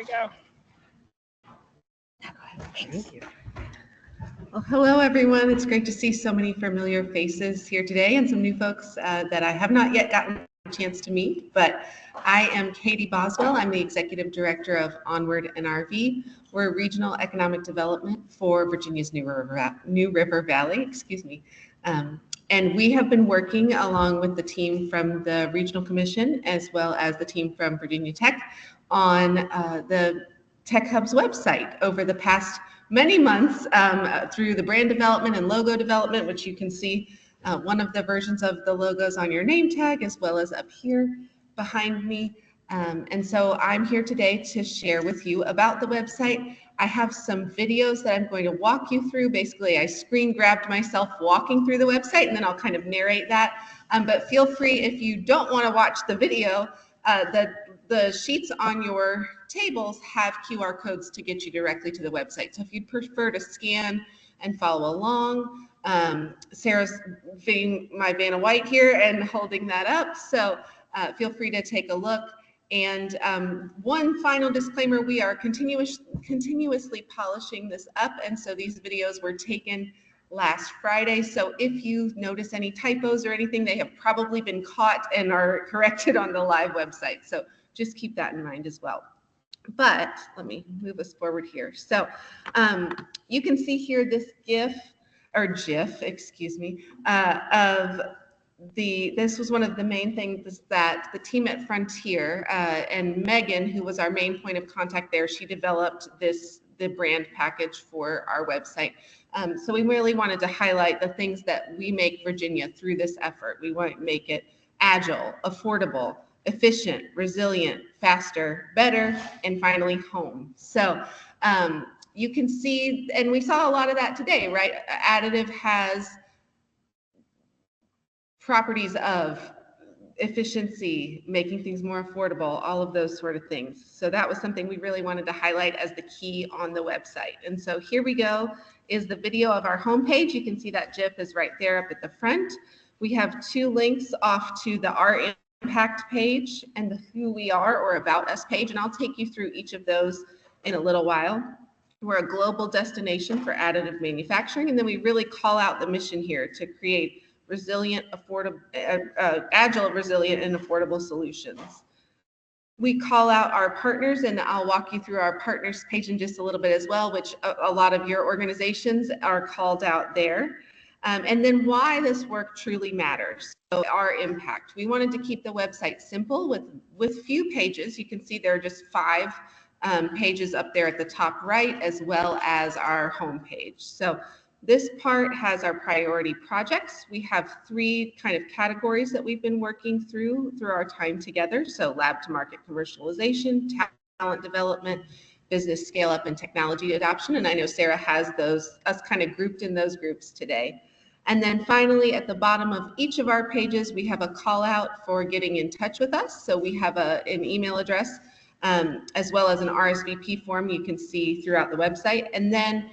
we go. Thank you. Well, hello, everyone. It's great to see so many familiar faces here today and some new folks that I have not yet gotten a chance to meet. But I am Katie Boswell. I'm the Executive Director of Onward and RV. We're regional economic development for Virginia's New River Valley. Excuse me. And we have been working along with the team from the Regional Commission as well as the team from Virginia Tech on the Tech Hub's website over the past many months through the brand development and logo development, which you can see one of the versions of the logos on your name tag as well as up here behind me. And so I'm here today to share with you about the website. I have some videos that I'm going to walk you through. Basically, I screen grabbed myself walking through the website, and then I'll kind of narrate that. But feel free, if you don't want to watch the video, the sheets on your tables have QR codes to get you directly to the website. So if you'd prefer to scan and follow along, Sarah's being my Vanna White here and holding that up. So feel free to take a look. And one final disclaimer, we are continuously polishing this up. And so these videos were taken last Friday. So if you notice any typos or anything, they have probably been caught and are corrected on the live website. So just keep that in mind as well. But let me move us forward here. So you can see here this GIF, excuse me, of this was one of the main things that the team at Frontier and Megan, who was our main point of contact there, she developed the brand package for our website. So we really wanted to highlight the things that we make Virginia through this effort. We want to make it agile, affordable, efficient, resilient, faster, better, and finally home. So you can see, and we saw a lot of that today, right? Additive has properties of efficiency, making things more affordable, all of those sort of things. So that was something we really wanted to highlight as the key on the website. And so here we go is the video of our homepage. You can see that GIF is right there up at the front. We have two links off to the Our Impact page and the Who We Are or About Us page, and I'll take you through each of those in a little while. We're a global destination for additive manufacturing, and then we really call out the mission here to create resilient, affordable, agile, resilient, and affordable solutions. We call out our partners, and I'll walk you through our partners page in just a little bit as well, which a lot of your organizations are called out there. And then why this work truly matters. So our impact. We wanted to keep the website simple with few pages. You can see there are just 5 pages up there at the top right, as well as our home page. So this part has our priority projects. We have 3 kind of categories that we've been working through our time together. So lab to market commercialization, talent development, business scale up, and technology adoption. And I know Sarah has us kind of grouped in those groups today. And then finally, at the bottom of each of our pages, we have a call out for getting in touch with us. So we have an email address as well as an RSVP form you can see throughout the website. And then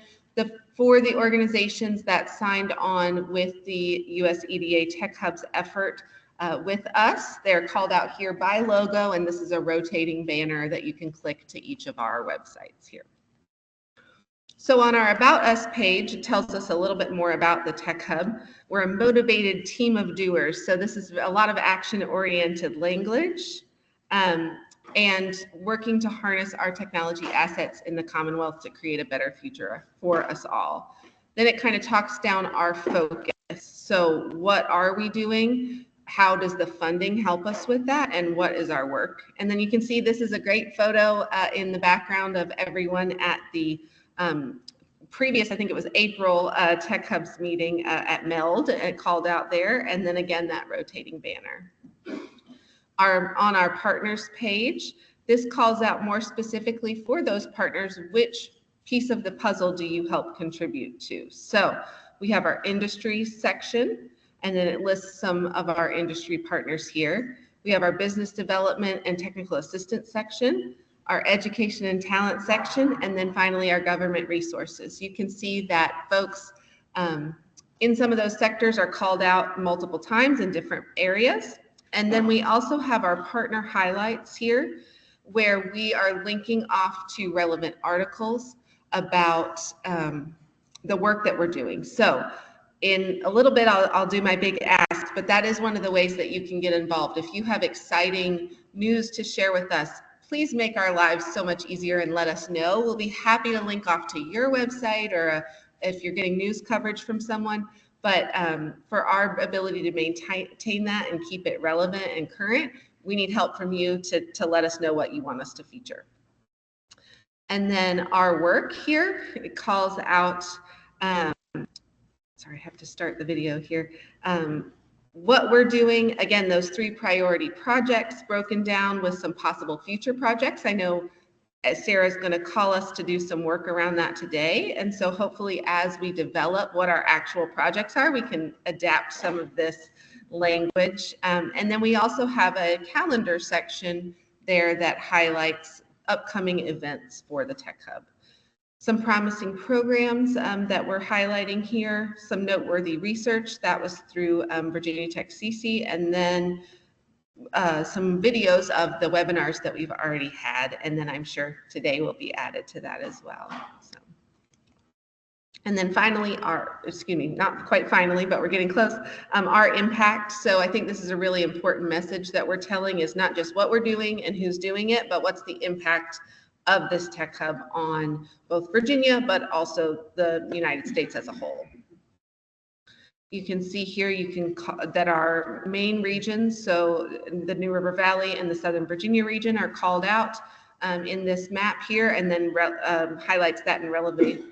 for the organizations that signed on with the US EDA Tech Hub's effort with us, they're called out here by logo, and this is a rotating banner that you can click to each of our websites here. So on our About Us page, it tells us a little bit more about the Tech Hub. We're a motivated team of doers. So this is a lot of action-oriented language and working to harness our technology assets in the Commonwealth to create a better future for us all. Then it kind of talks down our focus. So what are we doing? How does the funding help us with that? And what is our work? And then you can see this is a great photo in the background of everyone at the previous, I think it was April Tech Hub's meeting at MELD, called out there, and then again that rotating banner. On our partners page, this calls out more specifically for those partners, which piece of the puzzle do you help contribute to? So we have our industry section, and then it lists some of our industry partners here. We have our business development and technical assistance section, our education and talent section, and then finally our government resources. You can see that folks in some of those sectors are called out multiple times in different areas. And then we also have our partner highlights here. where we are linking off to relevant articles about the work that we're doing. So in a little bit, I'll do my big ask, but that is one of the ways that you can get involved. If you have exciting news to share with us, please make our lives so much easier and let us know. We'll be happy to link off to your website, or if you're getting news coverage from someone. But for our ability to maintain that and keep it relevant and current, we need help from you to let us know what you want us to feature. And then our work here, it calls out, sorry, I have to start the video here. What we're doing, again, those 3 priority projects broken down with some possible future projects. I know Sarah's going to call us to do some work around that today. And so hopefully as we develop what our actual projects are, we can adapt some of this language. And then we also have a calendar section there that highlights upcoming events for the Tech Hub. Some promising programs that we're highlighting here, some noteworthy research that was through Virginia Tech CC, and then some videos of the webinars that we've already had, and then I'm sure today will be added to that as well. So. And then finally, not quite finally, but we're getting close, our impact. So I think this is a really important message that we're telling, is not just what we're doing and who's doing it, but what's the impact of this Tech Hub on both Virginia, but also the United States as a whole. You can see here, that our main regions, so the New River Valley and the Southern Virginia region, are called out in this map here, and then highlights that in relevant,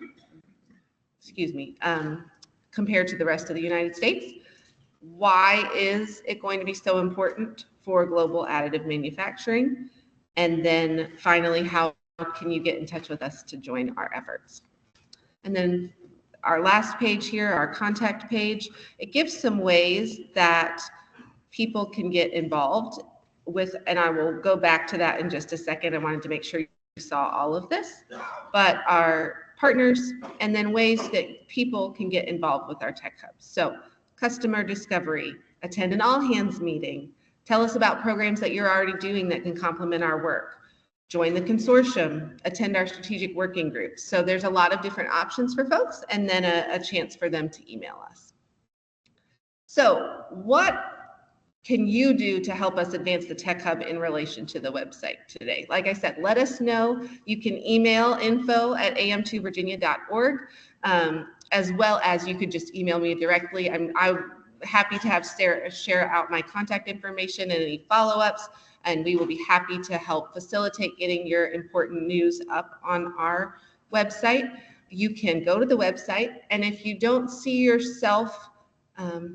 compared to the rest of the United States. Why is it going to be so important for global additive manufacturing? And then finally, how can you get in touch with us to join our efforts? And then our last page here, our contact page, it gives some ways that people can get involved with, and I will go back to that in just a second. I wanted to make sure you saw all of this, but our partners, and then ways that people can get involved with our Tech Hubs. So customer discovery, attend an all hands meeting, tell us about programs that you're already doing that can complement our work, join the consortium, attend our strategic working groups. So there's a lot of different options for folks, and then a chance for them to email us. So what can you do to help us advance the Tech Hub in relation to the website today? Like I said, let us know. You can email info@am2virginia.org, as well as you could just email me directly. I'm happy to have Sarah share out my contact information and any follow-ups, and we will be happy to help facilitate getting your important news up on our website. You can go to the website, and if you don't see yourself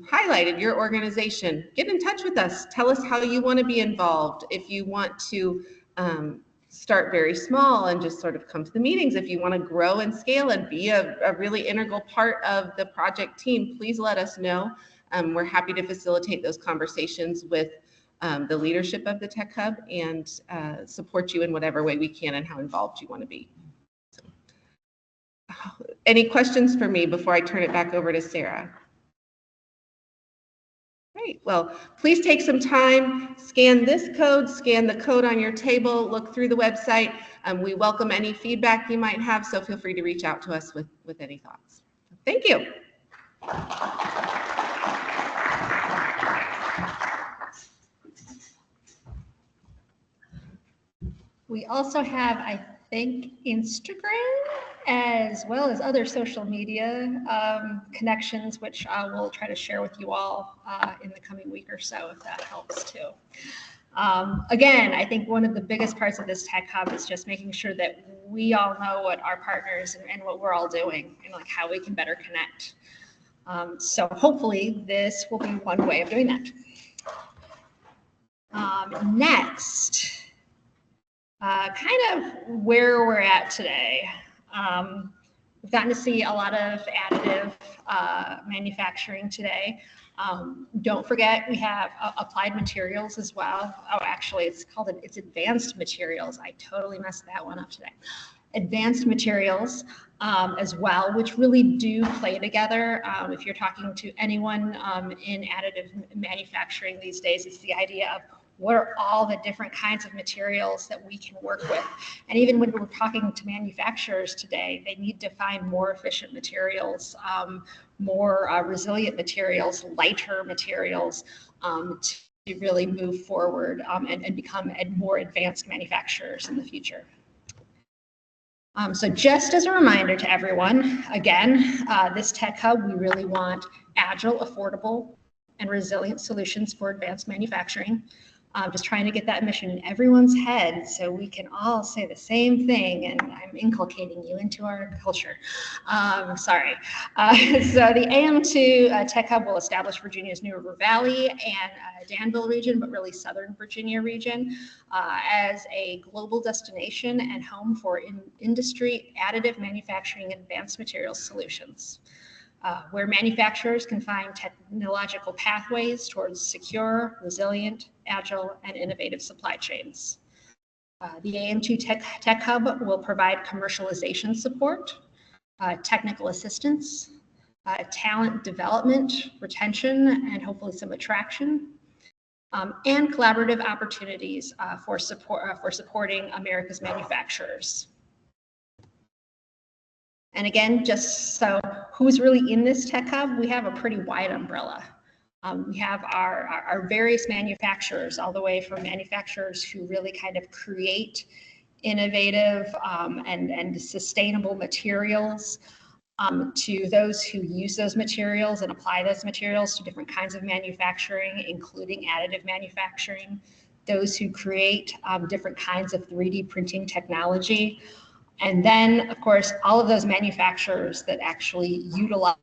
highlighted, your organization, get in touch with us. Tell us how you want to be involved. If you want to start very small and just sort of come to the meetings, if you want to grow and scale and be a really integral part of the project team, please let us know. We're happy to facilitate those conversations with the leadership of the Tech Hub and support you in whatever way we can and how involved you want to be. So, any questions for me before I turn it back over to Sarah? Great. Well, please take some time, scan this code, scan the code on your table, look through the website. We welcome any feedback you might have, so feel free to reach out to us with any thoughts. Thank you. We also have, I think, Instagram, as well as other social media connections, which I will try to share with you all in the coming week or so, if that helps too. Again, I think one of the biggest parts of this Tech Hub is just making sure that we all know what our partners and what we're all doing, and like how we can better connect. So hopefully this will be one way of doing that. Next, kind of where we're at today. We've gotten to see a lot of additive manufacturing today. Don't forget, we have applied materials as well. Oh, actually, it's advanced materials. I totally messed that one up today. Advanced materials as well, which really do play together. If you're talking to anyone in additive manufacturing these days, it's the idea of what are all the different kinds of materials that we can work with. And even when we're talking to manufacturers today, they need to find more efficient materials, more resilient materials, lighter materials, to really move forward and become more advanced manufacturers in the future. So just as a reminder to everyone, again, this Tech Hub, we really want agile, affordable, and resilient solutions for advanced manufacturing. Just trying to get that mission in everyone's head so we can all say the same thing, and I'm inculcating you into our culture. Sorry. So the AM2 Tech Hub will establish Virginia's New River Valley and Danville region, but really Southern Virginia region, as a global destination and home for industry, additive manufacturing, and advanced materials solutions. Where manufacturers can find technological pathways towards secure, resilient, agile, and innovative supply chains. The AM2 Tech Hub will provide commercialization support, technical assistance, talent development, retention, and hopefully some attraction, and collaborative opportunities for supporting America's manufacturers. And again, just so who's really in this Tech Hub, we have a pretty wide umbrella. We have our various manufacturers, all the way from manufacturers who really kind of create innovative and sustainable materials, to those who use those materials and apply those materials to different kinds of manufacturing, including additive manufacturing, those who create different kinds of 3D printing technology. And then, of course, all of those manufacturers that actually utilize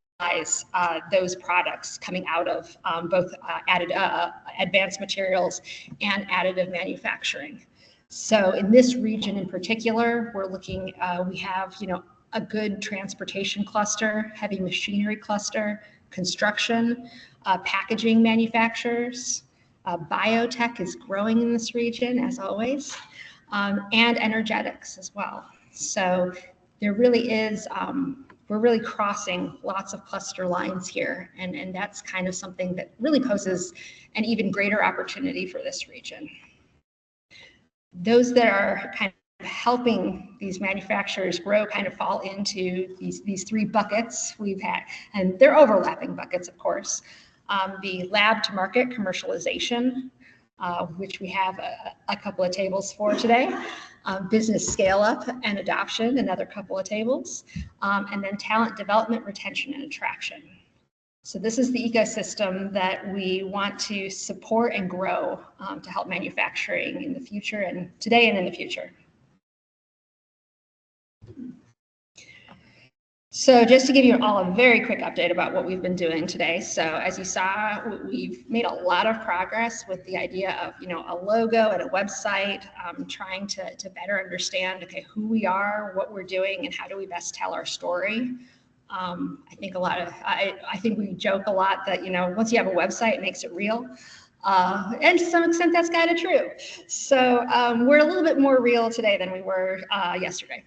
those products coming out of both advanced materials and additive manufacturing. So in this region in particular, we're looking, we have, a good transportation cluster, heavy machinery cluster, construction, packaging manufacturers, biotech is growing in this region, as always, and energetics as well. So there really is, we're really crossing lots of cluster lines here, and that's kind of something that really poses an even greater opportunity for this region. Those that are kind of helping these manufacturers grow kind of fall into these three buckets we've had, and they're overlapping buckets, of course. The lab to market commercialization, which we have a couple of tables for today. Business scale up and adoption, another couple of tables, and then talent development, retention, and attraction. So this is the ecosystem that we want to support and grow to help manufacturing in the future, and today and in the future. So just to give you all a very quick update about what we've been doing today. So as you saw, we've made a lot of progress with the idea of, a logo and a website, trying to better understand, okay, who we are, what we're doing, and how do we best tell our story. I think we joke a lot that, once you have a website, it makes it real. And to some extent, that's kind of true. So we're a little bit more real today than we were yesterday.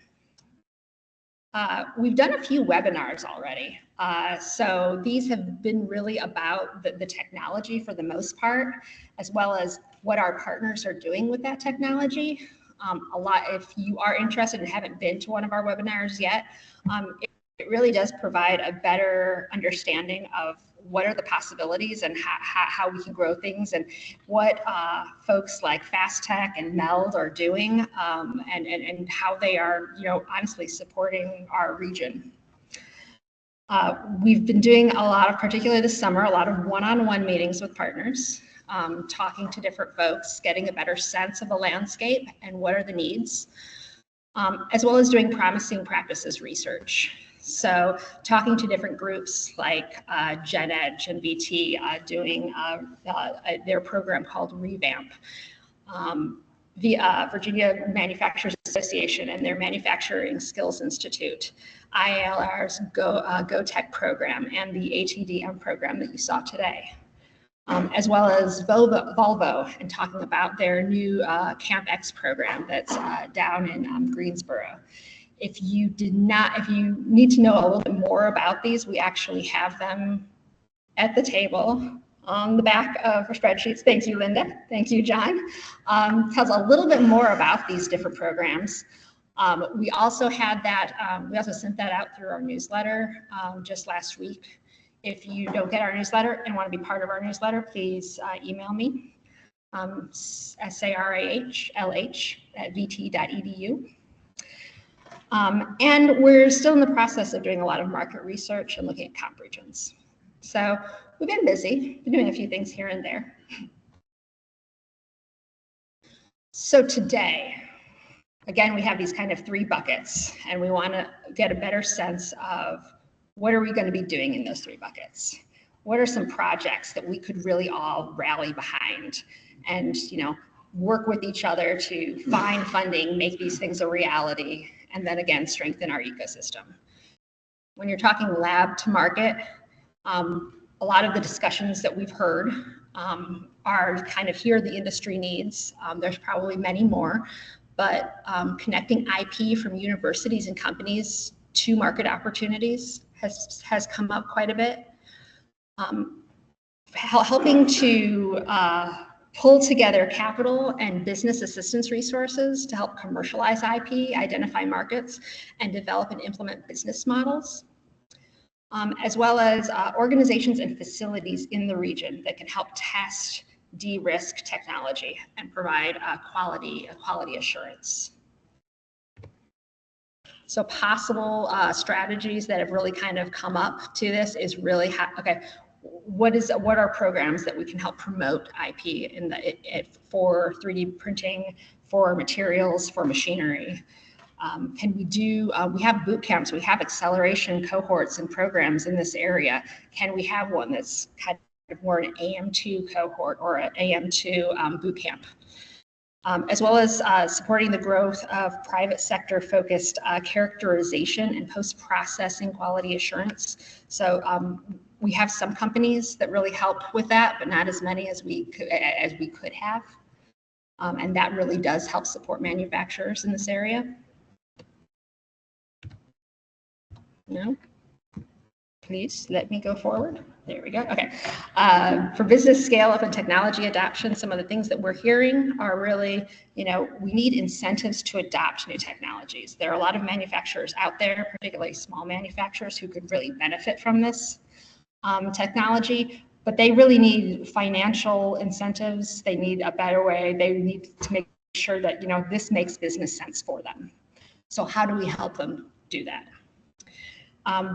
We've done a few webinars already. So these have been really about the technology for the most part, as well as what our partners are doing with that technology. If you are interested and haven't been to one of our webinars yet, it really does provide a better understanding of what are the possibilities and how we can grow things, and what folks like Fast Tech and Meld are doing, and how they are, honestly supporting our region. We've been doing a lot of, particularly this summer, a lot of one-on-one meetings with partners, talking to different folks, getting a better sense of the landscape and what are the needs, as well as doing promising practices research. So talking to different groups like Gen Edge and VT, doing their program called Revamp, the Virginia Manufacturers Association and their Manufacturing Skills Institute, IALR's Go Tech program, and the ATDM program that you saw today, as well as Volvo, and talking about their new Camp X program that's down in Greensboro. If you need to know a little bit more about these, we actually have them at the table on the back of our spreadsheets. Thank you, Linda. Thank you, John. Tells a little bit more about these different programs. We also had that, we also sent that out through our newsletter just last week. If you don't get our newsletter and want to be part of our newsletter, please email me, sarah.lh@vt.edu. And we're still in the process of doing a lot of market research and looking at comp regions. So we've been busy, been doing a few things here and there. So today, again, we have these kind of 3 buckets, and we want to get a better sense of what are we going to be doing in those 3 buckets? What are some projects that we could really all rally behind and, you know, work with each other to find funding, make these things a reality, and then again, strengthen our ecosystem. When you're talking lab to market, a lot of the discussions that we've heard are kind of here are the industry needs. There's probably many more, but connecting IP from universities and companies to market opportunities has come up quite a bit. Helping to pull together capital and business assistance resources to help commercialize IP, identify markets, and develop and implement business models, as well as organizations and facilities in the region that can help test, de-risk technology and provide quality assurance. So possible strategies that have really kind of come up to this is really, what are programs that we can help promote IP in for 3D printing, for materials, for machinery? Can we do, we have boot camps, we have acceleration cohorts and programs in this area. Can we have one that's kind of more an AM2 cohort or an AM2 boot camp? As well as supporting the growth of private sector focused characterization and post-processing quality assurance. So we have some companies that really help with that, but not as many as we could have. And that really does help support manufacturers in this area. No? Please let me go forward. There we go. Okay. For business scale up and technology adoption, some of the things that we're hearing are really, you know, we need incentives to adopt new technologies. There are a lot of manufacturers out there, particularly small manufacturers, who could really benefit from this technology, but they really need financial incentives. They need a better way. They need to make sure that, you know, this makes business sense for them. So how do we help them do that?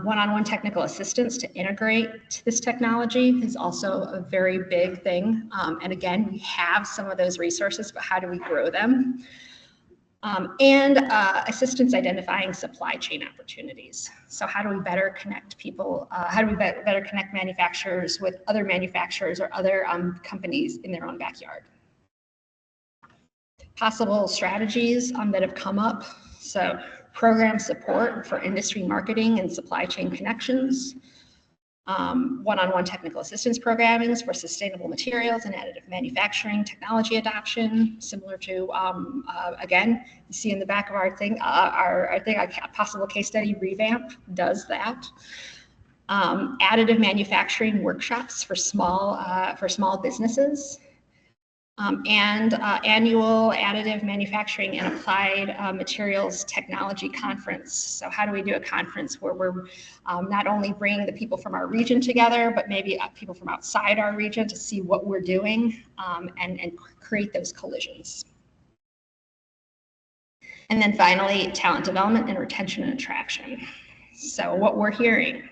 One-on-one technical assistance to integrate this technology is also a very big thing. And again, we have some of those resources, but how do we grow them? And assistance identifying supply chain opportunities. So how do we better connect people? How do we better connect manufacturers with other manufacturers or other companies in their own backyard? Possible strategies that have come up. So program support for industry marketing and supply chain connections, one-on-one technical assistance programmings for sustainable materials and additive manufacturing technology adoption, similar to, again, you see in the back of our thing, our possible case study revamp does that. Additive manufacturing workshops for small businesses. And annual additive manufacturing and applied materials technology conference. So how do we do a conference where we're not only bringing the people from our region together, but maybe people from outside our region to see what we're doing and create those collisions. And then finally, talent development and retention and attraction. So what we're hearing,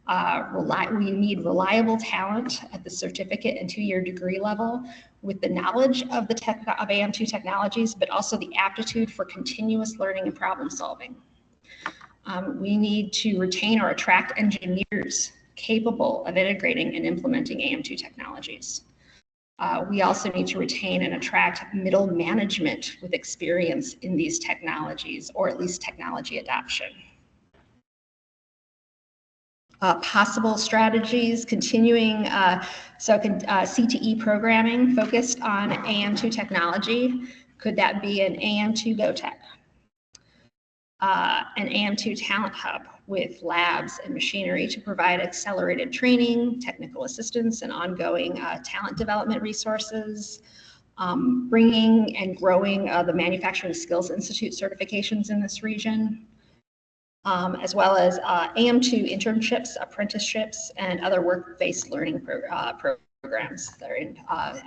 we need reliable talent at the certificate and 2-year degree level with the knowledge of the of AM2 technologies, but also the aptitude for continuous learning and problem solving. We need to retain or attract engineers capable of integrating and implementing AM2 technologies. We also need to retain and attract middle management with experience in these technologies, or at least technology adoption. Possible strategies, continuing, CTE programming focused on AM2 technology. Could that be an AM2 GoTech? an AM2 talent hub with labs and machinery to provide accelerated training, technical assistance, and ongoing talent development resources, bringing and growing the Manufacturing Skills Institute certifications in this region, as well as AM2 internships, apprenticeships, and other work-based learning programs that are in,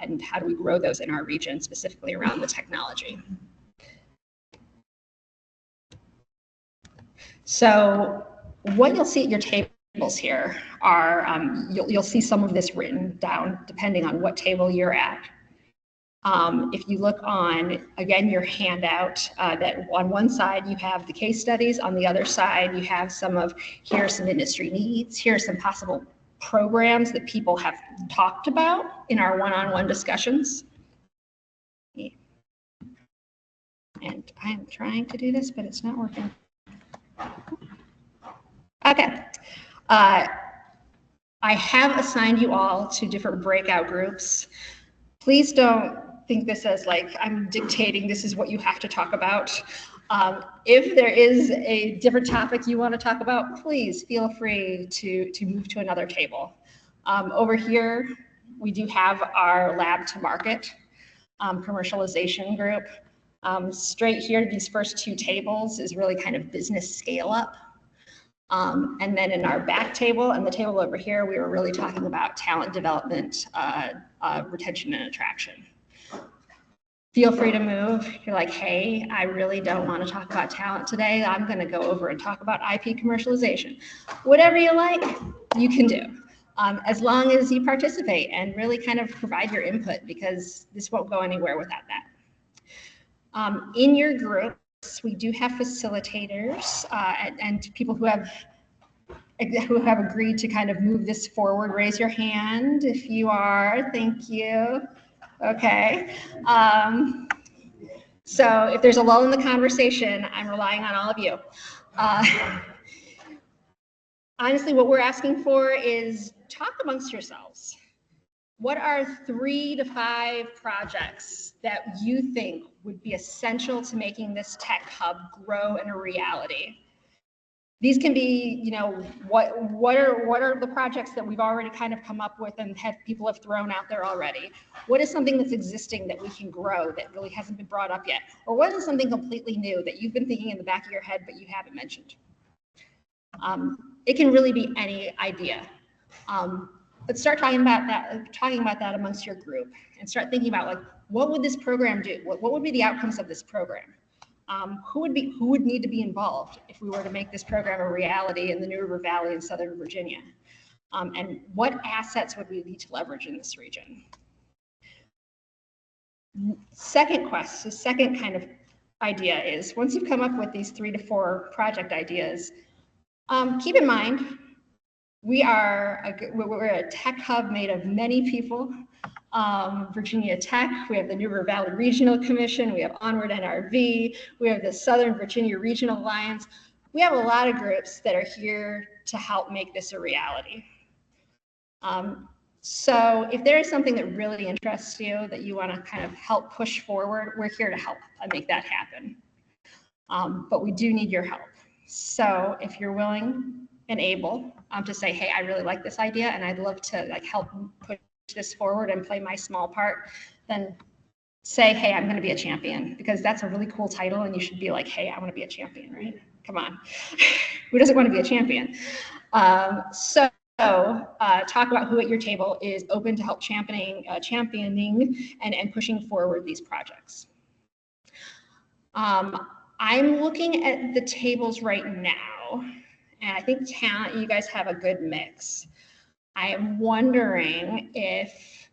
and how do we grow those in our region, specifically around the technology. So what you'll see at your tables here are, you'll see some of this written down depending on what table you're at. If you look on, again, your handout, that on one side you have the case studies, on the other side you have here are some industry needs, here are some possible programs that people have talked about in our one-on-one discussions. And I'm trying to do this, but it's not working. Okay. I have assigned you all to different breakout groups. Please don't think this as like I'm dictating this is what you have to talk about. If there is a different topic you want to talk about, please feel free to move to another table. Over here, we do have our lab to market commercialization group. Straight here, these first two tables is really kind of business scale up. And then in our back table and the table over here, we were really talking about talent development, retention and attraction. Feel free to move. You're like, hey, I really don't want to talk about talent today. I'm going to go over and talk about IP commercialization. Whatever you like, you can do, as long as you participate and really kind of provide your input, because this won't go anywhere without that. In your groups, we do have facilitators and people who have agreed to kind of move this forward. Raise your hand if you are. Thank you. Okay. So if there's a lull in the conversation, I'm relying on all of you. Honestly, what we're asking for is talk amongst yourselves. What are 3 to 5 projects that you think would be essential to making this tech hub grow in a reality? These can be, you know, what are the projects that we've already kind of come up with and people have thrown out there already? What is something that's existing that we can grow that really hasn't been brought up yet? Or what is something completely new that you've been thinking in the back of your head but you haven't mentioned? It can really be any idea. But start talking about that amongst your group and start thinking about, like, what would this program do? What would be the outcomes of this program? Who would need to be involved if we were to make this program a reality in the New River Valley in Southern Virginia? And what assets would we need to leverage in this region? Second kind of idea is, once you've come up with these 3 to 4 project ideas, keep in mind, we're a tech hub made of many people. Virginia Tech, we have the New River Valley Regional Commission, we have Onward NRV, we have the Southern Virginia Regional Alliance. We have a lot of groups that are here to help make this a reality. So if there is something that really interests you that you want to kind of help push forward, we're here to help make that happen. But we do need your help. So if you're willing and able to say, hey, I really like this idea and I'd love to like help push this forward and play my small part, then say, hey, I'm going to be a champion, because that's a really cool title and you should be like, hey, I want to be a champion, right? Come on. Who doesn't want to be a champion? So talk about who at your table is open to help championing and pushing forward these projects. I'm looking at the tables right now, and I think talent, you guys have a good mix. I am wondering if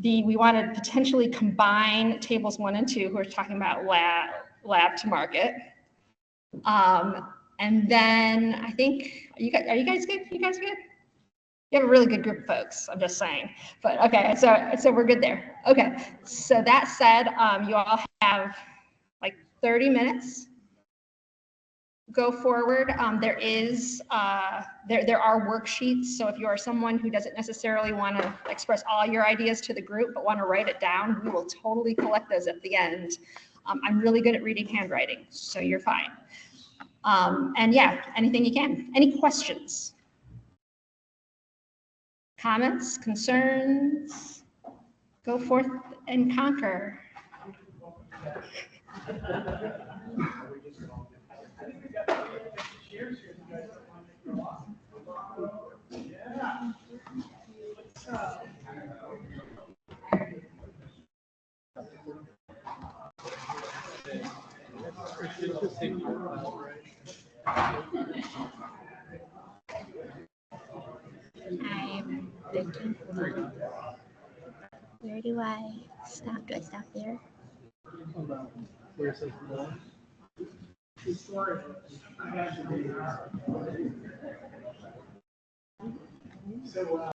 we want to potentially combine tables 1 and 2, who are talking about lab to market. And then I think, are you guys good? You guys good? You have a really good group of folks, I'm just saying. But okay, so we're good there. Okay, so that said, you all have like 30 minutes. Go forward. There are worksheets. So if you are someone who doesn't necessarily want to express all your ideas to the group, but want to write it down, we will totally collect those at the end. I'm really good at reading handwriting, so you're fine. And yeah, anything you can. Any questions? Comments, concerns? Go forth and conquer. I'm thinking, where do I stop? Do I stop there?